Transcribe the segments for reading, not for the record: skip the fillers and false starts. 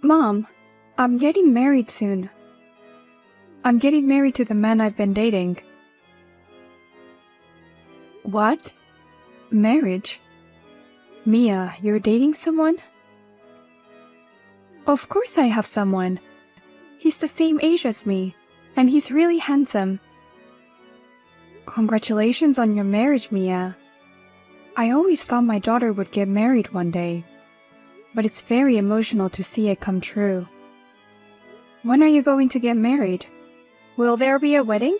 Mom, I'm getting married soon. I'm getting married to the man I've been dating. What? Marriage? Mia, you're dating someone? Of course I have someone. He's the same age as me, and he's really handsome. Congratulations on your marriage, Mia. I always thought my daughter would get married one day, but it's very emotional to see it come true. When are you going to get married? Will there be a wedding?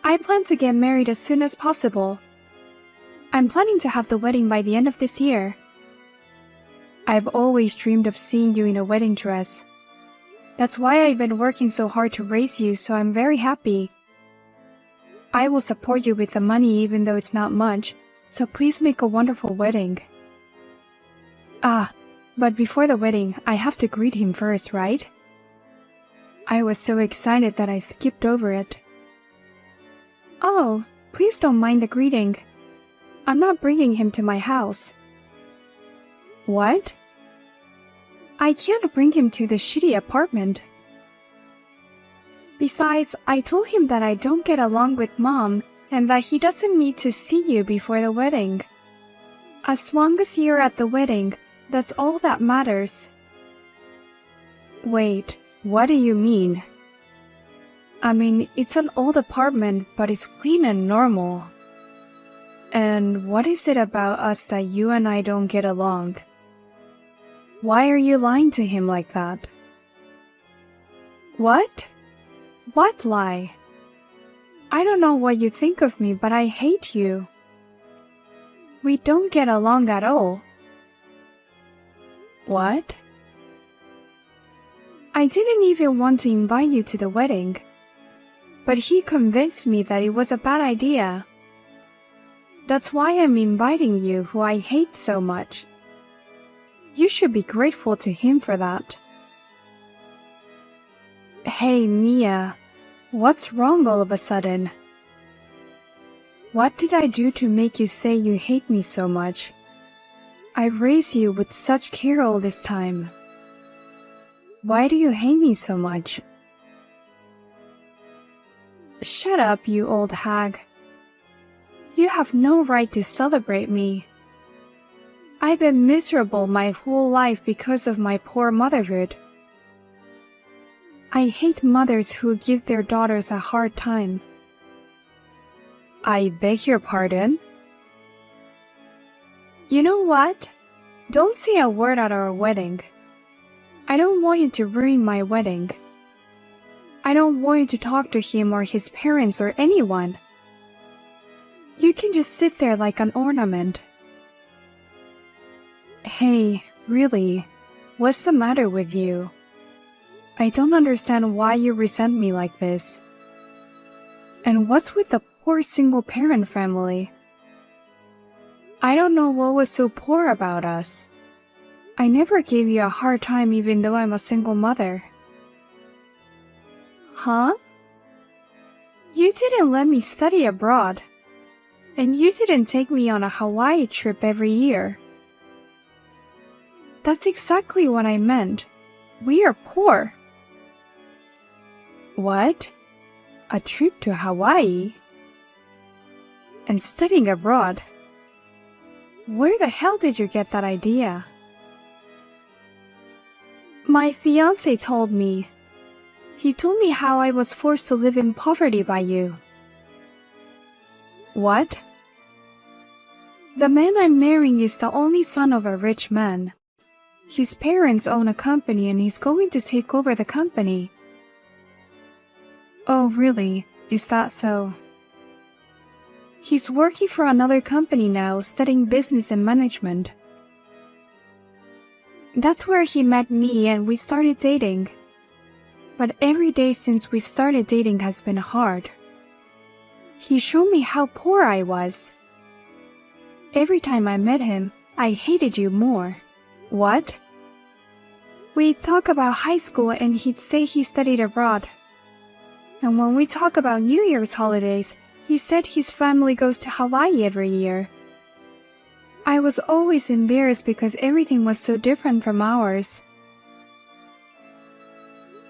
I plan to get married as soon as possible. I'm planning to have the wedding by the end of this year. I've always dreamed of seeing you in a wedding dress. That's why I've been working so hard to raise you, so I'm very happy. I will support you with the money even though it's not much, so please make a wonderful wedding. But before the wedding, I have to greet him first, right? I was so excited that I skipped over it. Oh, please don't mind the greeting. I'm not bringing him to my house. What? I can't bring him to the shitty apartment. Besides, I told him that I don't get along with Mom and that he doesn't need to see you before the wedding. As long as you're at the wedding, that's all that matters. Wait, what do you mean? I mean, it's an old apartment, but it's clean and normal. And what is it about us that you and I don't get along? Why are you lying to him like that? What? What lie? I don't know what you think of me, but I hate you. We don't get along at all. What? I didn't even want to invite you to the wedding, but he convinced me that it was a bad idea. That's why I'm inviting you, who I hate so much. You should be grateful to him for that. Hey, Mia, what's wrong all of a sudden? What did I do to make you say you hate me so much? I raised you with such care all this time. Why do you hate me so much? Shut up, you old hag. You have no right to celebrate me. I've been miserable my whole life because of my poor motherhood. I hate mothers who give their daughters a hard time. I beg your pardon? You know what? Don't say a word at our wedding. I don't want you to ruin my wedding. I don't want you to talk to him or his parents or anyone. You can just sit there like an ornament. Hey, really, what's the matter with you? I don't understand why you resent me like this. And what's with the poor single-parent family? I don't know what was so poor about us. I never gave you a hard time even though I'm a single mother. Huh? You didn't let me study abroad. And you didn't take me on a Hawaii trip every year. That's exactly what I meant. We are poor. What? A trip to Hawaii? And studying abroad? Where the hell did you get that idea? My fiancé told me. He told me how I was forced to live in poverty by you. What? The man I'm marrying is the only son of a rich man. His parents own a company and he's going to take over the company. Oh, really? Is that so? He's working for another company now, studying business and management. That's where he met me and we started dating. But every day since we started dating has been hard. He showed me how poor I was. Every time I met him, I hated you more. What? We'd talk about high school and he'd say he studied abroad. And when we talk about New Year's holidays, he said his family goes to Hawaii every year. I was always embarrassed because everything was so different from ours.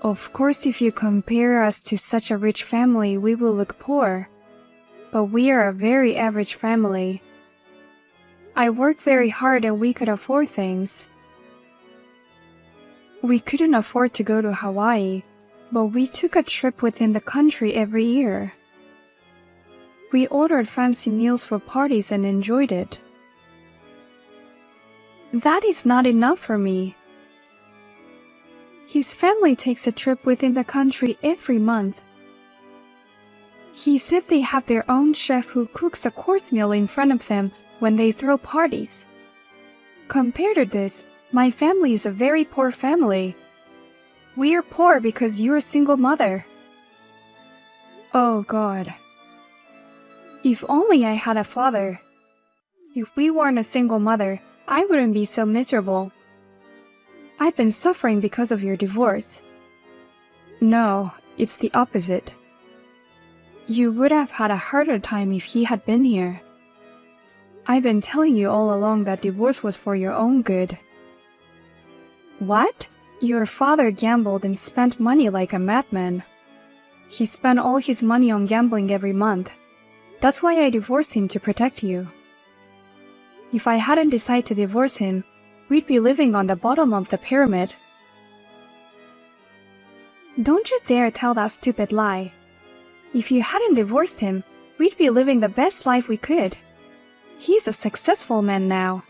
Of course, if you compare us to such a rich family, we will look poor. But we are a very average family. I work very hard and we could afford things. We couldn't afford to go to Hawaii, but we took a trip within the country every year. We ordered fancy meals for parties and enjoyed it. That is not enough for me. His family takes a trip within the country every month. He said they have their own chef who cooks a course meal in front of them when they throw parties. Compared to this, my family is a very poor family. We are poor because you're a single mother. Oh God. If only I had a father. If we weren't a single mother, I wouldn't be so miserable. I've been suffering because of your divorce. No, it's the opposite. You would have had a harder time if he had been here. I've been telling you all along that divorce was for your own good. What? Your father gambled and spent money like a madman. He spent all his money on gambling every month. That's why I divorced him, to protect you. If I hadn't decided to divorce him, we'd be living on the bottom of the pyramid. Don't you dare tell that stupid lie. If you hadn't divorced him, we'd be living the best life we could. He's a successful man now.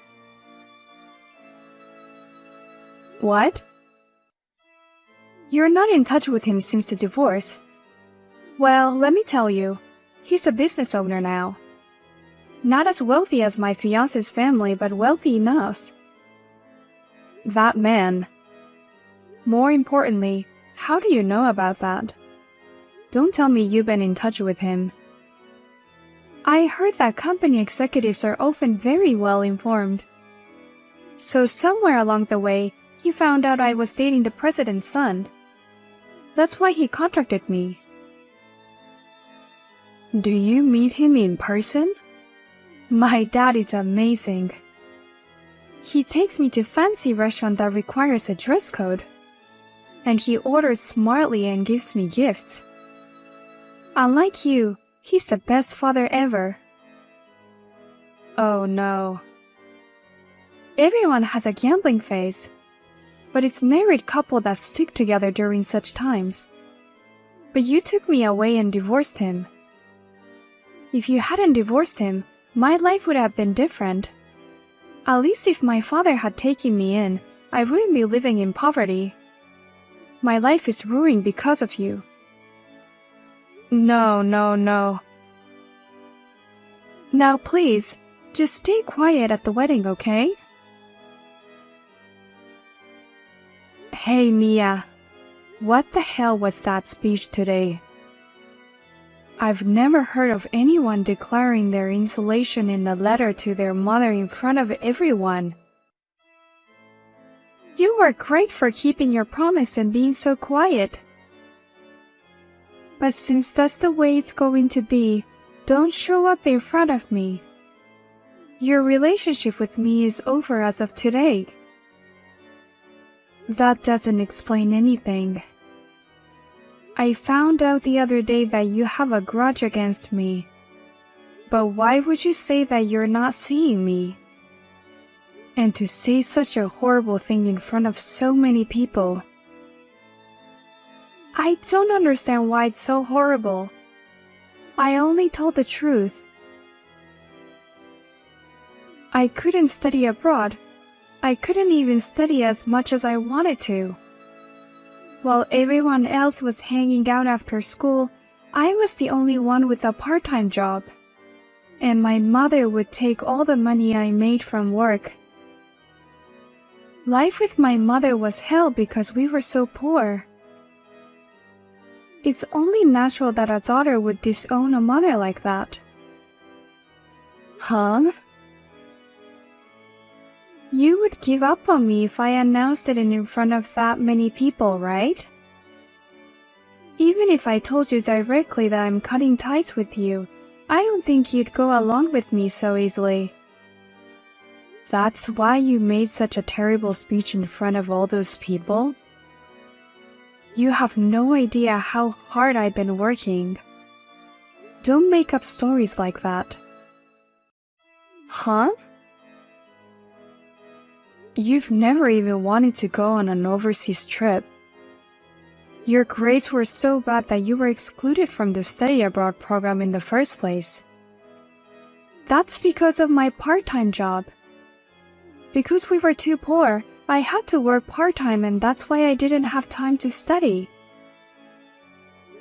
What? You're not in touch with him since the divorce. Well, let me tell you, he's a business owner now. Not as wealthy as my fiancé's family, but wealthy enough. That man. More importantly, how do you know about that? Don't tell me you've been in touch with him. I heard that company executives are often very well informed. So somewhere along the way, he found out I was dating the president's son. That's why he contacted me. Do you meet him in person? My dad is amazing. He takes me to fancy restaurant that requires a dress code. And he orders smartly and gives me gifts. Unlike you, he's the best father ever. Oh no. Everyone has a gambling phase, but it's married couple that stick together during such times. But you took me away and divorced him. If you hadn't divorced him, my life would have been different. At least if my father had taken me in, I wouldn't be living in poverty. My life is ruined because of you. No. Now please, just stay quiet at the wedding, okay? Hey Mia, what the hell was that speech today? I've never heard of anyone declaring their insulation in a letter to their mother in front of everyone. You were great for keeping your promise and being so quiet. But since that's the way it's going to be, don't show up in front of me. Your relationship with me is over as of today. That doesn't explain anything. I found out the other day that you have a grudge against me. But why would you say that you're not seeing me? And to say such a horrible thing in front of so many people. I don't understand why it's so horrible. I only told the truth. I couldn't study abroad. I couldn't even study as much as I wanted to. While everyone else was hanging out after school, I was the only one with a part-time job. And my mother would take all the money I made from work. Life with my mother was hell because we were so poor. It's only natural that a daughter would disown a mother like that. Huh? You would give up on me if I announced it in front of that many people, right? Even if I told you directly that I'm cutting ties with you, I don't think you'd go along with me so easily. That's why you made such a terrible speech in front of all those people? You have no idea how hard I've been working. Don't make up stories like that. Huh? You've never even wanted to go on an overseas trip. Your grades were so bad that you were excluded from the study abroad program in the first place. That's because of my part-time job. Because we were too poor, I had to work part-time, and that's why I didn't have time to study.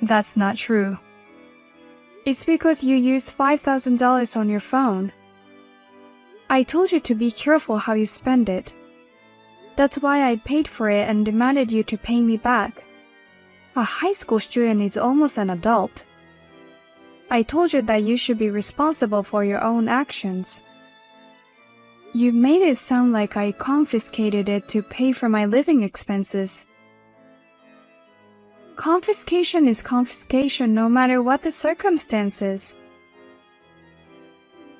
That's not true. It's because you used $5,000 on your phone. I told you to be careful how you spend it. That's why I paid for it and demanded you to pay me back. A high school student is almost an adult. I told you that you should be responsible for your own actions. You made it sound like I confiscated it to pay for my living expenses. Confiscation is confiscation no matter what the circumstances.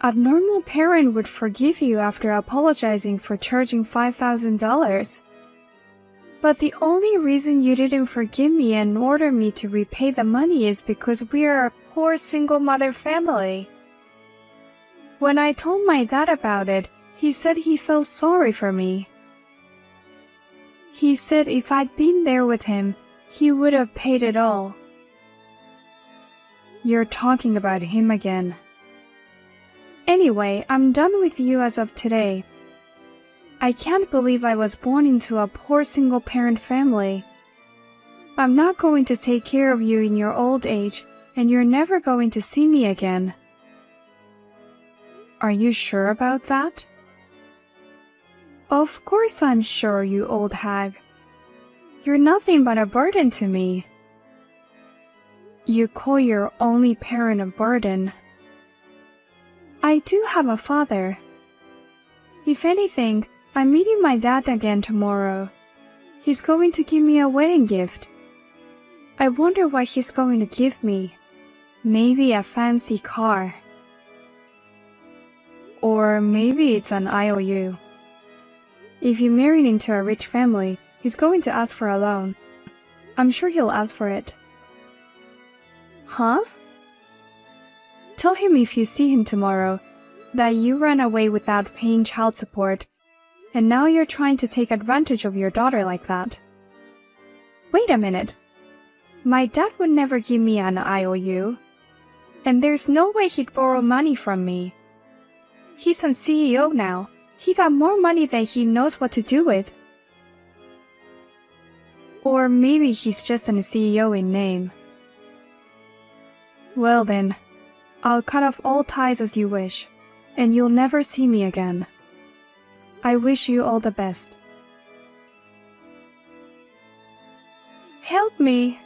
A normal parent would forgive you after apologizing for charging $5,000. But the only reason you didn't forgive me and order me to repay the money is because we are a poor single mother family. When I told my dad about it, he said he felt sorry for me. He said if I'd been there with him, he would have paid it all. You're talking about him again. Anyway, I'm done with you as of today. I can't believe I was born into a poor single-parent family. I'm not going to take care of you in your old age, and you're never going to see me again. Are you sure about that? Of course I'm sure, you old hag. You're nothing but a burden to me. You call your only parent a burden. I do have a father. If anything, I'm meeting my dad again tomorrow. He's going to give me a wedding gift. I wonder what he's going to give me. Maybe a fancy car. Or maybe it's an IOU. If you married into a rich family, he's going to ask for a loan. I'm sure he'll ask for it. Huh? Tell him if you see him tomorrow that you ran away without paying child support, and now you're trying to take advantage of your daughter like that. Wait a minute. My dad would never give me an IOU, and there's no way he'd borrow money from me. He's a CEO now. He got more money than he knows what to do with. Or maybe he's just a CEO in name. Well then, I'll cut off all ties as you wish, and you'll never see me again. I wish you all the best. Help me!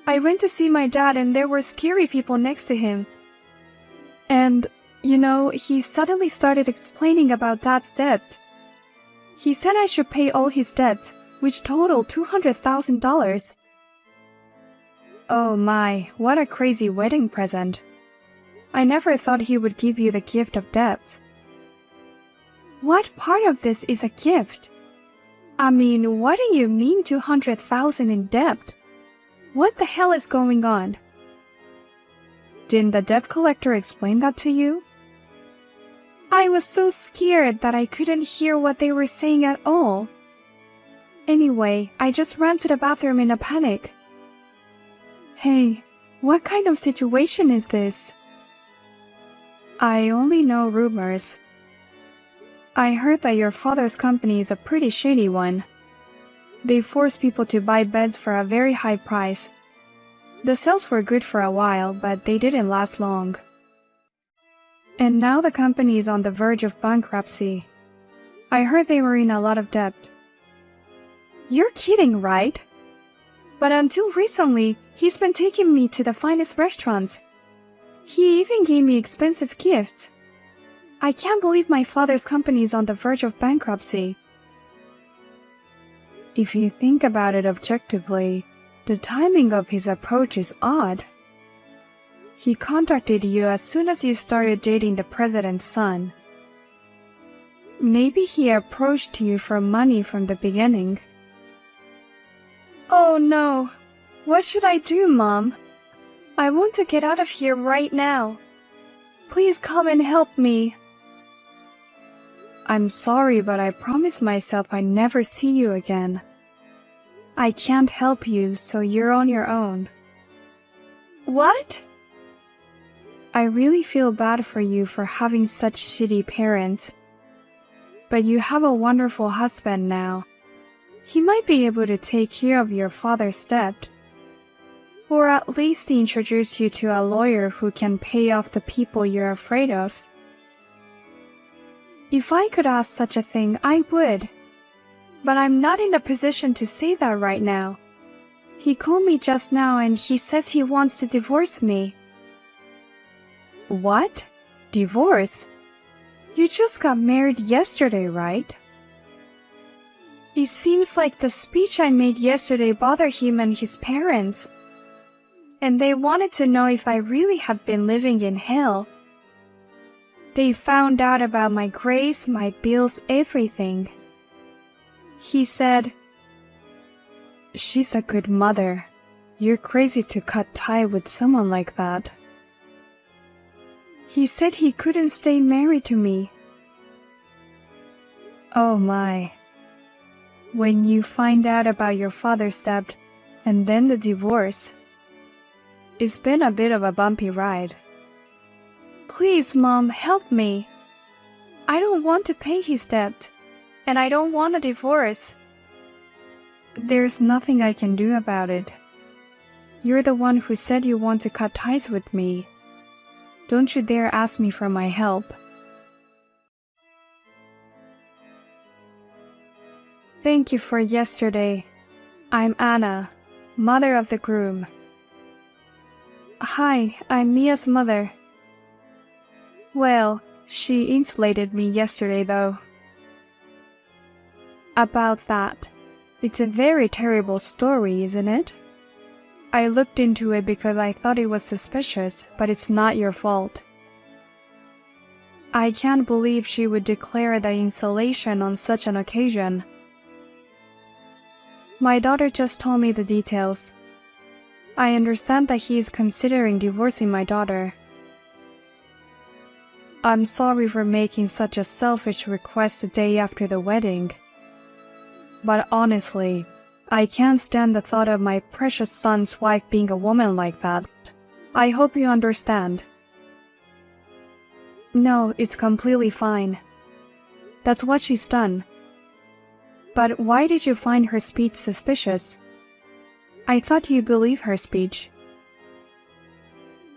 I went to see my dad and there were scary people next to him. And, you know, he suddenly started explaining about Dad's debt. He said I should pay all his debts, which totaled $200,000. Oh my, what a crazy wedding present. I never thought he would give you the gift of debt. What part of this is a gift? I mean, what do you mean $200,000 in debt? What the hell is going on? Didn't the debt collector explain that to you? I was so scared that I couldn't hear what they were saying at all. Anyway, I just ran to the bathroom in a panic. Hey, what kind of situation is this? I only know rumors. I heard that your father's company is a pretty shady one. They force people to buy beds for a very high price. The sales were good for a while, but they didn't last long. And now the company is on the verge of bankruptcy. I heard they were in a lot of debt. You're kidding, right? But until recently, he's been taking me to the finest restaurants. He even gave me expensive gifts. I can't believe my father's company is on the verge of bankruptcy. If you think about it objectively, the timing of his approach is odd. He contacted you as soon as you started dating the president's son. Maybe he approached you for money from the beginning. Oh no! What should I do, Mom? I want to get out of here right now. Please come and help me. I'm sorry, but I promised myself I'd never see you again. I can't help you, so you're on your own. What? I really feel bad for you for having such shitty parents. But you have a wonderful husband now. He might be able to take care of your father's debt. Or at least introduce you to a lawyer who can pay off the people you're afraid of. If I could ask such a thing, I would. But I'm not in the position to say that right now. He called me just now and he says he wants to divorce me. What? Divorce? You just got married yesterday, right? It seems like the speech I made yesterday bothered him and his parents. And they wanted to know if I really had been living in hell. They found out about my grades, my bills, everything. He said, "She's a good mother. You're crazy to cut tie with someone like that." He said he couldn't stay married to me. Oh my. When you find out about your father's debt and then the divorce, it's been a bit of a bumpy ride. Please, Mom, help me. I don't want to pay his debt, and I don't want a divorce. There's nothing I can do about it. You're the one who said you want to cut ties with me. Don't you dare ask me for my help. Thank you for yesterday. I'm Anna, mother of the groom. Hi, I'm Mia's mother. Well, she insulated me yesterday though. About that, it's a very terrible story, isn't it? I looked into it because I thought it was suspicious, but it's not your fault. I can't believe she would declare the insulation on such an occasion. My daughter just told me the details. I understand that he is considering divorcing my daughter. I'm sorry for making such a selfish request the day after the wedding. But honestly, I can't stand the thought of my precious son's wife being a woman like that. I hope you understand. No, it's completely fine. That's what she's done. But why did you find her speech suspicious? I thought you believed her speech.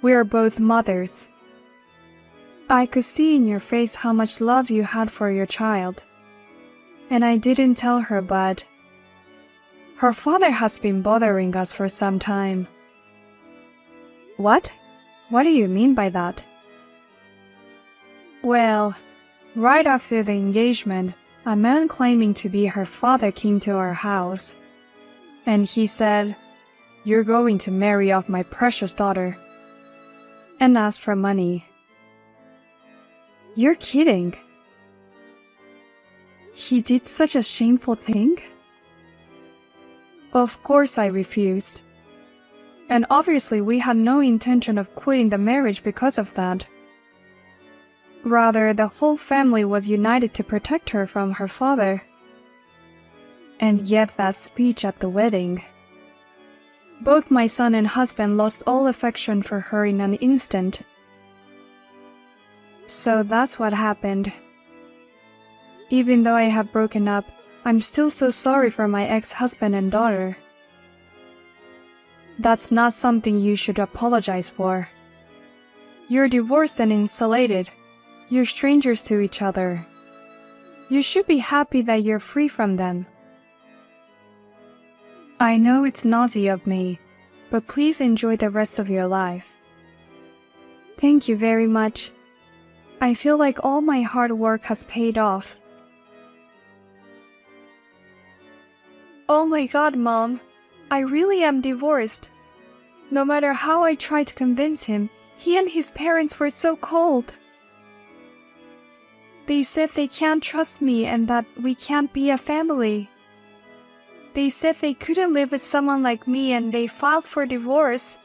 We're both mothers. I could see in your face how much love you had for your child. And I didn't tell her, but her father has been bothering us for some time. What? What do you mean by that? Well, right after the engagement, a man claiming to be her father came to our house. And he said, "You're going to marry off my precious daughter," and asked for money. You're kidding. He did such a shameful thing? Of course I refused. And obviously we had no intention of quitting the marriage because of that. Rather, the whole family was united to protect her from her father. And yet that speech at the wedding. Both my son and husband lost all affection for her in an instant. So that's what happened. Even though I have broken up, I'm still so sorry for my ex-husband and daughter. That's not something you should apologize for. You're divorced and insulated. You're strangers to each other. You should be happy that you're free from them. I know it's naughty of me, but please enjoy the rest of your life. Thank you very much. I feel like all my hard work has paid off. Oh my God, Mom. I really am divorced. No matter how I tried to convince him, he and his parents were so cold. They said they can't trust me and that we can't be a family. They said they couldn't live with someone like me and they filed for divorce.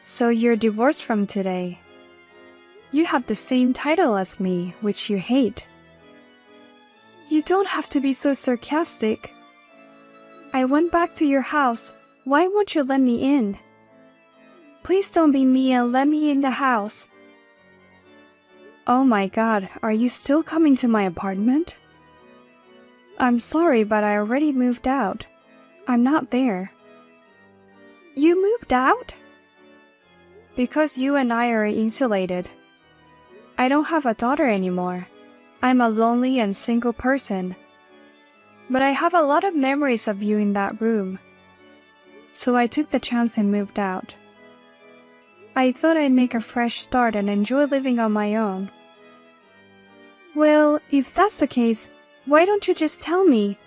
So you're divorced from today. You have the same title as me, which you hate. You don't have to be so sarcastic. I went back to your house. Why won't you let me in? Please don't be mean and let me in the house. Oh my God, are you still coming to my apartment? I'm sorry, but I already moved out. I'm not there. You moved out? Because you and I are insulated. I don't have a daughter anymore. I'm a lonely and single person. But I have a lot of memories of you in that room. So I took the chance and moved out. I thought I'd make a fresh start and enjoy living on my own. Well, if that's the case, why don't you just tell me?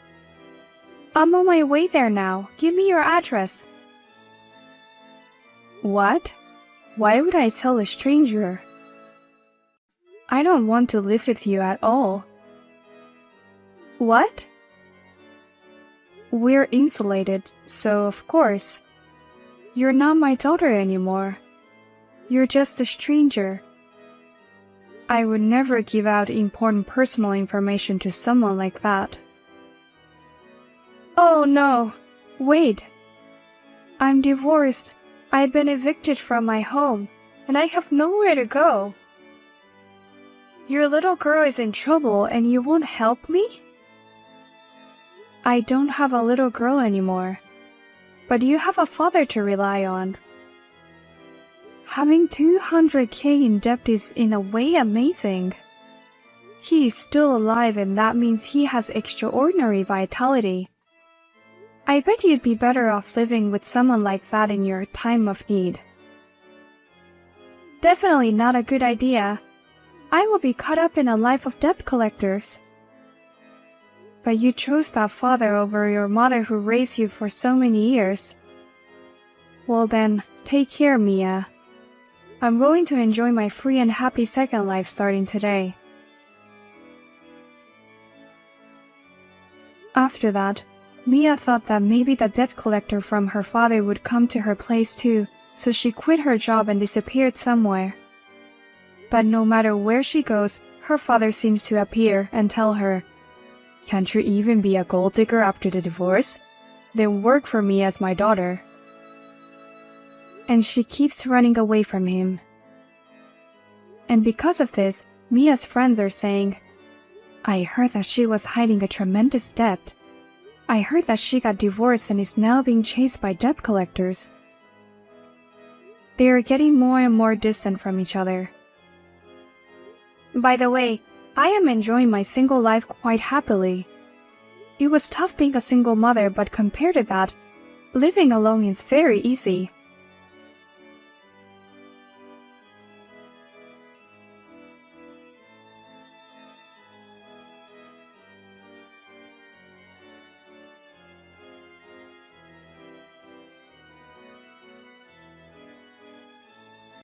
I'm on my way there now. Give me your address. What? Why would I tell a stranger? I don't want to live with you at all. What? We're insulated, so of course. You're not my daughter anymore. You're just a stranger. I would never give out important personal information to someone like that. Oh no, wait. I'm divorced. I've been evicted from my home, and I have nowhere to go. Your little girl is in trouble and you won't help me? I don't have a little girl anymore, but you have a father to rely on. Having 200K in debt is in a way amazing. He is still alive and that means he has extraordinary vitality. I bet you'd be better off living with someone like that in your time of need. Definitely not a good idea. I will be caught up in a life of debt collectors. But you chose that father over your mother who raised you for so many years. Well then, take care, Mia. I'm going to enjoy my free and happy second life starting today. After that, Mia thought that maybe the debt collector from her father would come to her place too, so she quit her job and disappeared somewhere. But no matter where she goes, her father seems to appear and tell her, "Can't you even be a gold digger after the divorce? Then work for me as my daughter." And she keeps running away from him. And because of this, Mia's friends are saying, "I heard that she was hiding a tremendous debt. I heard that she got divorced and is now being chased by debt collectors." They are getting more and more distant from each other. By the way, I am enjoying my single life quite happily. It was tough being a single mother, but compared to that, living alone is very easy.